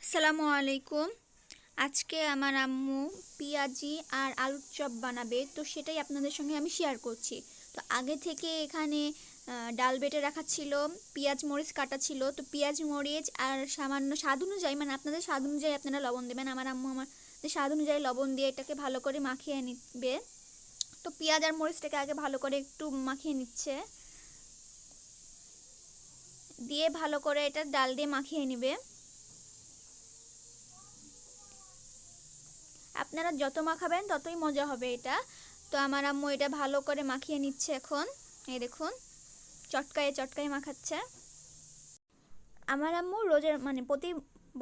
আসসালামু আলাইকুম। আজকে আমার আম্মু পেঁয়াজি আর আলুর চপ বানাবে, তো সেটাই আপনাদের সঙ্গে আমি শেয়ার করছি। তো আগে থেকে এখানে ডাল বেটে রাখা ছিল, পেঁয়াজ মরিচ কাটা ছিল। তো পেঁয়াজ মরিচ আর সামান্য স্বাদ অনুযায়ী, মানে আপনাদের স্বাদ অনুযায়ী আপনারা লবণ দেবেন। আমার আম্মু আমাদের স্বাদ অনুযায়ী লবণ দিয়ে এটাকে ভালো করে মাখিয়ে নিবে। তো পেঁয়াজ আর মরিচটাকে আগে ভালো করে একটু মাখিয়ে নিচ্ছে, দিয়ে ভালো করে এটা ডাল দিয়ে মাখিয়ে নিবে। আপনারা যত মাখাবেন ততই মজা হবে এটা। তো আমার আম্মু এটা ভালো করে মাখিয়ে নিচ্ছে এখন। এই দেখুন, চটকায়ে চটকায়ে মাখাচ্ছে। আমার আম্মু রোজার মানে প্রতি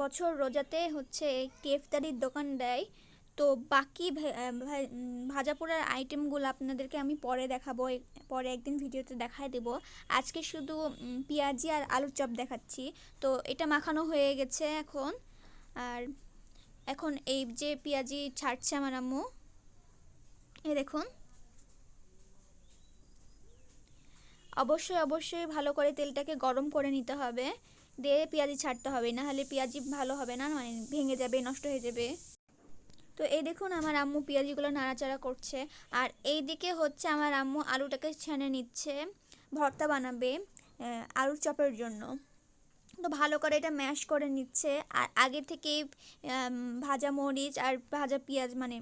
বছর রোজাতে হচ্ছে একটি ইফতারির দোকান দেয়। তো বাকি ভাজা পোড়ার আইটেমগুলো আপনাদেরকে আমি পরে দেখাবো, পরে একদিন ভিডিওতে দেখায় দেব। আজকে শুধু পেঁয়াজি আর আলুর চপ দেখাচ্ছি। তো এটা মাখানো হয়ে গেছে এখন। আর এখন এই যে পেঁয়াজি ছাড়ছে আমার আম্মু, এই দেখুন। অবশ্যই অবশ্যই ভালো করে তেলটাকে গরম করে নিতে হবে, দিয়ে পেঁয়াজি ছাড়তে হবে, না হলে পেঁয়াজি ভালো হবে না, মানে ভেঙে যাবে, নষ্ট হয়ে যাবে। তো এই দেখুন আমার আম্মু পেঁয়াজিগুলো নাড়াচাড়া করছে। আর এই দিকে হচ্ছে আমার আম্মু আলুটাকে ছেনে নিচ্ছে, ভর্তা বানাবে আলুর চপের জন্য। তো ভালো করে এটা ম্যাশ করে নিচ্ছে। আর আগে থেকেই ভাজা মরিচ আর ভাজা পেঁয়াজ মানে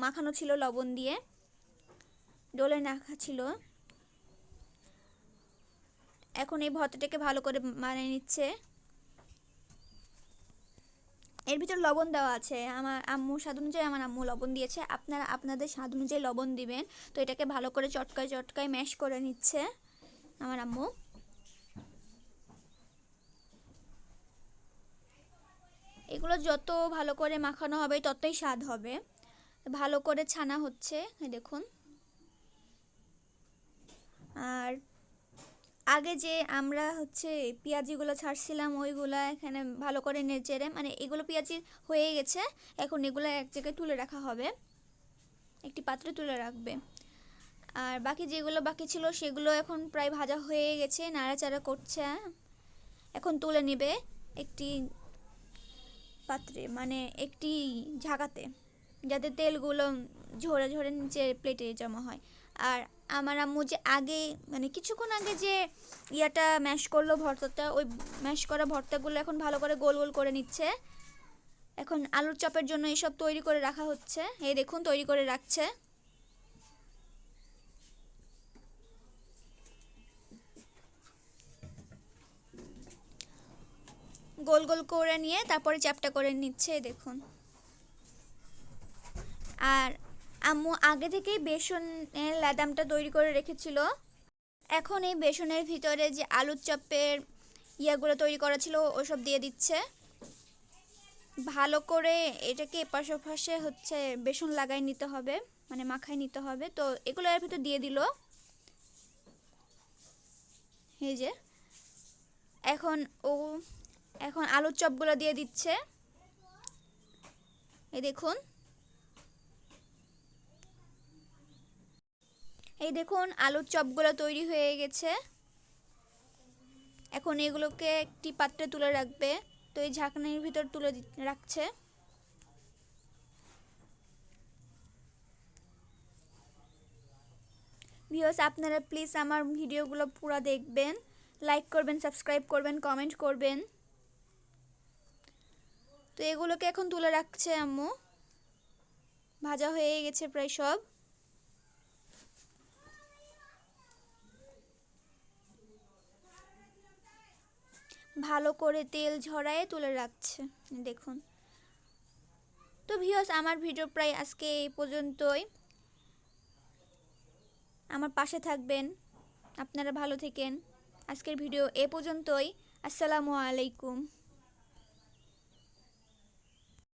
মাখানো ছিল লবণ দিয়ে, ডলে রাখা ছিল। এখন এই ভর্তাটাকে ভালো করে বানিয়ে নিচ্ছে। এর ভিতর লবণ দেওয়া আছে, আমার আম্মু স্বাদ অনুযায়ী আমার আম্মু লবণ দিয়েছে, আপনারা আপনাদের স্বাদ অনুযায়ী লবণ দিবেন। তো এটাকে ভালো করে চটকায় চটকায় ম্যাশ করে নিচ্ছে আমার আম্মু। এগুলো যত ভালো করে মাখানো হবে ততই স্বাদ হবে। ভালো করে ছানা হচ্ছে, দেখুন। আর আগে যে আমরা হচ্ছে পেঁয়াজিগুলো ছাড়ছিলাম ওইগুলো এখানে ভালো করে নেড়েচেড়ে, মানে এগুলো পেঁয়াজি হয়ে গেছে। এখন এগুলো এক জায়গায় তুলে রাখা হবে, একটি পাত্রে তুলে রাখবে। আর বাকি যেগুলো বাকি ছিল সেগুলো এখন প্রায় ভাজা হয়ে গেছে, নাড়াচাড়া করছে। এখন তুলে নেবে একটি পাত্রে, মানে একটি ঝাঁকাতে, যাতে তেলগুলো ঝরে ঝরে নিচে প্লেটে জমা হয়। আর আমার আম্মু যে আগে মানে কিছুক্ষণ আগে যে ইয়াটা ম্যাশ করলো ভর্তাটা, ওই ম্যাশ করা ভর্তাগুলো এখন ভালো করে গোল গোল করে নিচ্ছে। এখন আলুর চপের জন্য এসব তৈরি করে রাখা হচ্ছে, এই দেখুন তৈরি করে রাখছে। গোল গোল করে নিয়ে তারপরে চ্যাপটা করে নিচ্ছে, দেখুন। আর আম্মু আগে থেকেই বেসনের লাদামটা তৈরি করে রেখেছিল। এখন এই বেসনের ভিতরে যে আলুর চপের ইয়াগুলো তৈরি করা ছিল ওসব দিয়ে দিচ্ছে। ভালো করে এটাকে এপাশ ওপাশে হচ্ছে বেসন লাগাই নিতে হবে, মানে মাখাই নিতে হবে। তো এগুলো এর ভিতর দিয়ে দিল, এই যে। এখন ও এখন আলুর চপগুলো দিয়ে দিচ্ছে, এই দেখুন। এই দেখুন আলুর চপগুলো তৈরি হয়ে গেছে। এখন এগুলোকে একটি পাত্রে তুলে রাখবে। তো এই ঝাঁকনির ভিতর তুলে রাখছে। ভিউয়ার্স, আপনারা প্লিজ আমার ভিডিওগুলো পুরো দেখবেন, লাইক করবেন, সাবস্ক্রাইব করবেন, কমেন্ট করবেন। তো এগুলোকে এখন তুলে রাখছে আম্মু, ভাজা হয়ে গেছে প্রায় সব। ভালো করে তেল ঝরায়ে তুলে রাখছে, দেখুন। তো ভিউয়ার্স, আমার ভিডিও প্রায় আজকে এই পর্যন্তই। আমার পাশে থাকবেন, আপনারা ভালো থেকেন। আজকের ভিডিও এ পর্যন্তই। আসসালামু আলাইকুম।